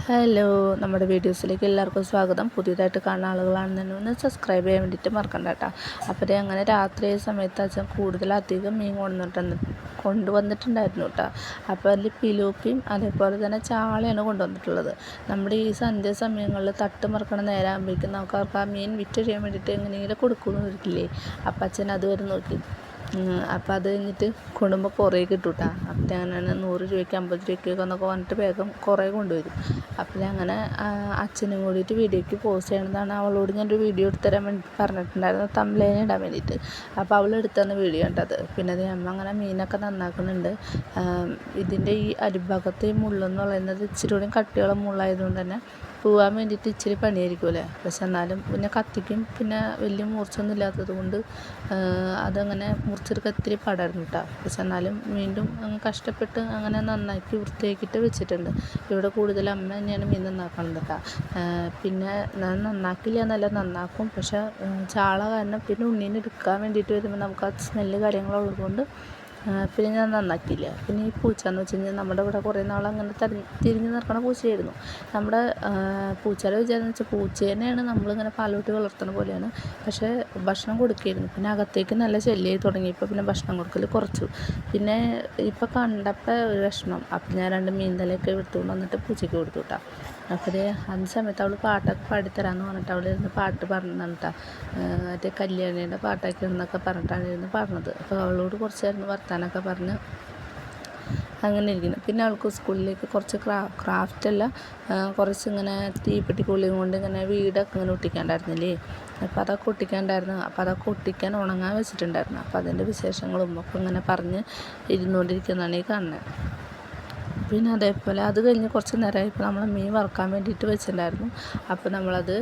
Hello, നമ്മുടെ വീഡിയോസിലേക്ക് എല്ലാവർക്കും സ്വാഗതം. പുതിയതായിട്ട് കാണുന്ന ആളുകളാണെന്നുണ്ടെങ്കിൽ ഒന്ന് സബ്സ്ക്രൈബ് ചെയ്യാൻ വേണ്ടിയിട്ട് മറക്കണ്ട കേട്ടോ. അപ്പോൾ അങ്ങനെ രാത്രി സമയത്ത് അച്ഛൻ കൂടുതലധികം മീൻ കൊണ്ടുവന്നിട്ടുണ്ടായിരുന്നു കേട്ടോ. അപ്പോൾ അതിൽ പിലോപ്പിയും അതേപോലെ തന്നെ ചാളയാണ് കൊണ്ടുവന്നിട്ടുള്ളത്. നമ്മുടെ ഈ സന്ധ്യ സമയങ്ങളിൽ തട്ട് മറക്കണ നേരമാകുമ്പോഴേക്കും നമുക്ക് അവർക്ക് ആ മീൻ വിറ്റഴിയാൻ വേണ്ടിയിട്ട് എങ്ങനെയെങ്കിലും കൊടുക്കുമെന്ന് വരില്ലേ. അപ്പം അച്ഛൻ അതുവരെ നോക്കി. അപ്പം അത് കഴിഞ്ഞിട്ട് കൊണ്ടുമ്പോൾ കുറേ കിട്ടും കേട്ടോ. അപ്പം അങ്ങനെ 100 രൂപയ്ക്ക് 50 രൂപയ്ക്കൊക്കെ എന്നൊക്കെ പറഞ്ഞിട്ട് വേഗം കുറേ കൊണ്ടുവരും. അപ്പോൾ അങ്ങനെ അച്ഛനും കൂടിയിട്ട് വീഡിയോയ്ക്ക് പോസ്റ്റ് ചെയ്യണതാണ്. അവളോട് ഞാനൊരു വീഡിയോ എടുത്തുതരാൻ വേണ്ടി പറഞ്ഞിട്ടുണ്ടായിരുന്നു, തംബ്നെയിൽ ഇടാൻ വേണ്ടിയിട്ട്. അപ്പോൾ അവൾ എടുത്തുതന്ന വീഡിയോ ഉണ്ടത്. പിന്നെ അത് അമ്മ അങ്ങനെ മീനൊക്കെ നന്നാക്കുന്നുണ്ട്. ഇതിൻ്റെ ഈ അടിഭാഗത്ത് ഈ മുള്ളെന്ന് പറയുന്നത് ഇച്ചിരി കൂടി കട്ടിയുള്ള മുള്ളായതുകൊണ്ട് തന്നെ പോകാൻ വേണ്ടിയിട്ട് ഇച്ചിരി പണിയായിരിക്കുമല്ലേ. പക്ഷെ എന്നാലും പിന്നെ കത്തിക്കും, പിന്നെ വലിയ മൂർച്ചയൊന്നും ഇല്ലാത്തത് കൊണ്ട് അതങ്ങനെ മുറിച്ചെടുക്കാൻ ഇത്തിരി പാടായിരുന്നു കേട്ടോ. പക്ഷെ എന്നാലും വീണ്ടും കഷ്ടപ്പെട്ട് അങ്ങനെ നന്നാക്കി വൃത്തിയാക്കിയിട്ട് വെച്ചിട്ടുണ്ട്. ഇവിടെ കൂടുതൽ അമ്മ തന്നെയാണ് മീൻ നന്നാക്കുന്നത് കേട്ടോ. പിന്നെ ഞാൻ നന്നാക്കില്ല എന്നല്ല, നന്നാക്കും. പക്ഷെ ചാള കാരണം പിന്നെ ഉണ്ണീനെ എടുക്കാൻ വേണ്ടിയിട്ട് വരുമ്പോൾ നമുക്ക് ആ സ്മെല്ല് കാര്യങ്ങളുള്ളത് കൊണ്ട് പിന്നെ ഞാൻ നന്നാക്കിയില്ല. പിന്നെ ഈ പൂച്ച എന്ന് വെച്ച് കഴിഞ്ഞാൽ നമ്മുടെ ഇവിടെ കുറേ നാളങ്ങനെ തിരിഞ്ഞ് നടക്കണ പൂച്ചയായിരുന്നു. നമ്മുടെ പൂച്ചയുടെ വിചാരം വെച്ചാൽ പൂച്ച തന്നെയാണ് നമ്മളിങ്ങനെ പാലോട്ടി വളർത്തുന്ന പോലെയാണ്. പക്ഷേ ഭക്ഷണം കൊടുക്കുകയായിരുന്നു. പിന്നെ അകത്തേക്ക് നല്ല ശല്യമായി തുടങ്ങിയപ്പോൾ പിന്നെ ഭക്ഷണം കൊടുക്കൽ കുറച്ചു. പിന്നെ ഇപ്പോൾ കണ്ടപ്പോൾ ഒരു വിഷമം. അപ്പം ഞാൻ 2 മീൻ തലയൊക്കെ എടുത്തുകൊണ്ട് വന്നിട്ട് പൂച്ചയ്ക്ക് കൊടുത്തു കേട്ടോ. അപ്പോൾ അന്ന് സമയത്ത് അവൾ പാട്ടൊക്കെ പാടിത്തരാമെന്ന് പറഞ്ഞിട്ട് അവിടെ ഇരുന്ന് പാട്ട് പറഞ്ഞിട്ടാണ് കേട്ടോ. മറ്റേ കല്യാണിയുടെ പാട്ടൊക്കെ എന്നൊക്കെ പറഞ്ഞിട്ടാണ് ഇരുന്ന് പാടുന്നത്. അപ്പോൾ അവളോട് കുറച്ചായിരുന്നു വർത്താനൊക്കെ പറഞ്ഞ് അങ്ങനെ ഇരിക്കുന്നു. പിന്നെ അവൾക്ക് സ്കൂളിലേക്ക് കുറച്ച് ക്രാഫ്റ്റല്ല, കുറച്ച് ഇങ്ങനെ തീപ്പെട്ടിക്കുള്ളിയും കൊണ്ട് ഇങ്ങനെ വീടൊക്കെ ഇങ്ങനെ ഒട്ടിക്കാണ്ടായിരുന്നില്ലേ. അപ്പോൾ അതൊക്കെ ഒട്ടിക്കാണ്ടായിരുന്നു. അപ്പോൾ അതൊക്കെ ഒട്ടിക്കാൻ ഉണങ്ങാൻ വെച്ചിട്ടുണ്ടായിരുന്നു. അപ്പോൾ അതിൻ്റെ വിശേഷങ്ങളും ഒക്കെ ഇങ്ങനെ പറഞ്ഞ് ഇരുന്നുകൊണ്ടിരിക്കുന്നതാണ് ഈ കാണുന്നത്. പിന്നെ അതേപോലെ അത് കഴിഞ്ഞ് കുറച്ച് നേരമായപ്പോൾ നമ്മൾ മീൻ വറുക്കാൻ വേണ്ടിയിട്ട് വെച്ചിട്ടുണ്ടായിരുന്നു. അപ്പോൾ നമ്മളത്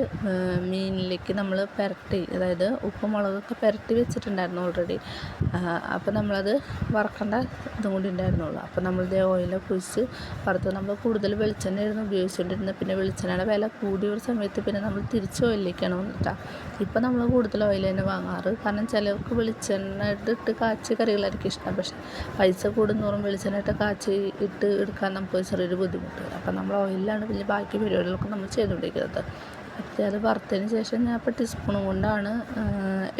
മീനിലേക്ക് നമ്മൾ പുരട്ടി, അതായത് ഉപ്പും മുളകൊക്കെ പുരട്ടി വെച്ചിട്ടുണ്ടായിരുന്നു ഓൾറെഡി. അപ്പോൾ നമ്മളത് വറക്കേണ്ട ഇതും കൂടി ഉണ്ടായിരുന്നുള്ളൂ. അപ്പോൾ നമ്മളിത് ഓയിലൊക്കെ ഒഴിച്ച് വറുത്ത്, നമ്മൾ കൂടുതൽ വെളിച്ചെണ്ണയായിരുന്നു ഉപയോഗിച്ചുകൊണ്ടിരുന്നത്. പിന്നെ വെളിച്ചെണ്ണയുടെ വില കൂടിയ ഒരു സമയത്ത് പിന്നെ നമ്മൾ തിരിച്ച് ഓയിലിലേക്കാണ് വന്നിട്ടാ. ഇപ്പോൾ നമ്മൾ കൂടുതൽ ഓയിൽ തന്നെ വാങ്ങാറ്. കാരണം ചിലർക്ക് വെളിച്ചെണ്ണ ഇട്ട് കാച്ചി കറികളായിരിക്കും ഇഷ്ടം. പക്ഷേ പൈസ കൂടുന്നോറും വെളിച്ചെണ്ണ ഇട്ട് കാച്ചി ഇട്ട് എടുക്കാൻ നമുക്ക് ചെറിയൊരു ബുദ്ധിമുട്ട്. അപ്പം നമ്മൾ ഓയിലാണ് പിന്നെ ബാക്കി പരിപാടികളൊക്കെ നമ്മൾ ചെയ്തുകൊണ്ടിരിക്കുന്നത്. അപ്പോൾ അത് വറുത്തതിന് ശേഷം ഞാൻ ഇപ്പോൾ ടീസ്പൂണും കൊണ്ടാണ്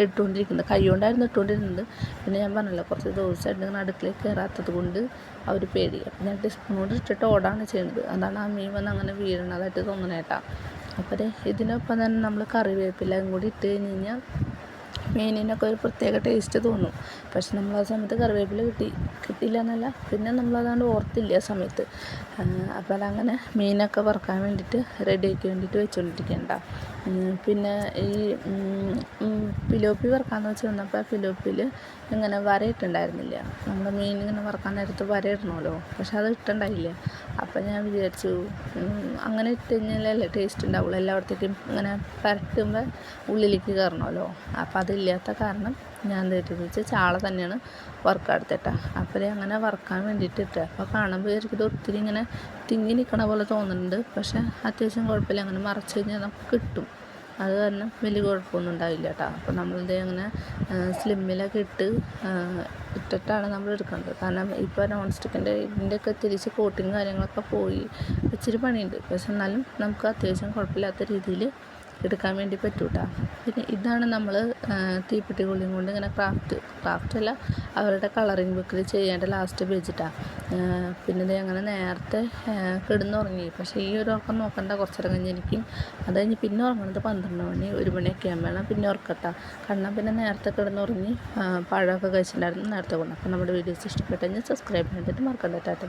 ഇട്ടുകൊണ്ടിരിക്കുന്നത്. കൈ കൊണ്ടായിരുന്നു ഇട്ടുകൊണ്ടിരുന്നത്. പിന്നെ ഞാൻ പറഞ്ഞല്ലോ, കുറച്ച് ദിവസമായിട്ട് ഇങ്ങനെ അടുക്കളയിൽ കയറാത്തത് കൊണ്ട് ആ ഒരു പേടി. അപ്പം ഞാൻ ടീസ്പൂൺ കൊണ്ട് ഇട്ടിട്ട് ഓടാണ് ചെയ്യുന്നത്. അതാണ് ആ മീൻ വന്ന് അങ്ങനെ വീഴണതായിട്ട് തോന്നണേട്ടാ. അപ്പോൾ ഇതിനൊപ്പം തന്നെ നമ്മൾ കറിവേപ്പിലയും കൂടി ഇട്ട് കഴിഞ്ഞ് കഴിഞ്ഞാൽ മീനിനൊക്കെ ഒരു പ്രത്യേക ടേസ്റ്റ് തോന്നും. പക്ഷെ നമ്മൾ ആ സമയത്ത് കറിവേപ്പില കിട്ടിയില്ല എന്നല്ല, പിന്നെ നമ്മളതാണ്ട് ഓർത്തില്ല ആ സമയത്ത്. അപ്പോൾ അതങ്ങനെ മീനൊക്കെ വറുക്കാൻ വേണ്ടിയിട്ട് റെഡിയാക്കി വേണ്ടിയിട്ട് വെച്ചുകൊണ്ടിരിക്കേണ്ട. പിന്നെ ഈ പിലോപ്പി വറുക്കാമെന്ന് വെച്ച് വന്നപ്പോൾ ആ പിലോപ്പിയിൽ ഇങ്ങനെ വരയിട്ടുണ്ടായിരുന്നില്ല. നമ്മുടെ മീൻ ഇങ്ങനെ വറുക്കാൻ നേരത്ത് വരയിടണമല്ലോ, പക്ഷെ അത് ഇട്ടുണ്ടായില്ല. അപ്പം ഞാൻ വിചാരിച്ചു അങ്ങനെ ഇട്ട് കഴിഞ്ഞാലല്ലേ ടേസ്റ്റ് ഉണ്ടാവുള്ളൂ. എല്ലായിടത്തേക്കും ഇങ്ങനെ പരട്ടുമ്പോൾ ഉള്ളിലേക്ക് കയറണമല്ലോ. അപ്പം അതില്ലാത്ത കാരണം ഞാൻ തെറ്റിച്ച് ചാള തന്നെയാണ് വറുക്കാടുത്തിട്ട. അപ്പോൾ അങ്ങനെ വറുക്കാൻ വേണ്ടിയിട്ട് ഇട്ട. അപ്പോൾ കാണുമ്പോൾ വിചാരിക്കുന്നത് ഒത്തിരി ഇങ്ങനെ തിങ്ങി നിൽക്കണ പോലെ തോന്നുന്നുണ്ട്. പക്ഷേ അത്യാവശ്യം കുഴപ്പമില്ല, അങ്ങനെ മറച്ച് കഴിഞ്ഞാൽ നമുക്ക് കിട്ടും. അത് കാരണം വലിയ കുഴപ്പമൊന്നും ഉണ്ടാവില്ല കേട്ടോ. അപ്പോൾ നമ്മളിത് അങ്ങനെ സ്ലിമ്മിലൊക്കെ ഇട്ടിട്ടാണ് നമ്മൾ എടുക്കേണ്ടത്. കാരണം ഇപ്പോൾ നോൺ സ്റ്റിക്കിൻ്റെ ഇതിൻ്റെയൊക്കെ തിരിച്ച് കോട്ടിങ് കാര്യങ്ങളൊക്കെ പോയി ഇച്ചിരി പണിയുണ്ട്. പക്ഷെ എന്നാലും നമുക്ക് അത്യാവശ്യം കുഴപ്പമില്ലാത്ത രീതിയിൽ എടുക്കാൻ വേണ്ടി പറ്റും കേട്ടോ. പിന്നെ ഇതാണ് നമ്മൾ തീപ്പെട്ടിക്കുള്ളിയും കൊണ്ട് ഇങ്ങനെ ക്രാഫ്റ്റല്ല, അവരുടെ കളറിങ് ബുക്കിൽ ചെയ്യേണ്ട ലാസ്റ്റ് പേജിട്ടാണ്. പിന്നെ ഇത് അങ്ങനെ നേരത്തെ കിടന്നുറങ്ങി. പക്ഷേ ഈ ഒരു ഉറക്കം നോക്കണ്ട, കുറച്ചേരം കഴിഞ്ഞിരിക്കും. അത് കഴിഞ്ഞ് പിന്നെ ഉറങ്ങുന്നത് 12 മണി 1 മണിയൊക്കെ ആകുമ്പോഴാണ് പിന്നെ ഉറക്കട്ടാ. കാരണം പിന്നെ നേരത്തെ കിടന്നുറങ്ങി പഴമൊക്കെ കഴിച്ചിട്ടുണ്ടായിരുന്നു നേരത്തെ കൊണ്ട്. അപ്പോൾ നമ്മുടെ വീഡിയോസ് ഇഷ്ടപ്പെട്ടെങ്കിൽ സബ്സ്ക്രൈബ് ചെയ്തിട്ട് മറക്കണ്ട. ടാറ്റ.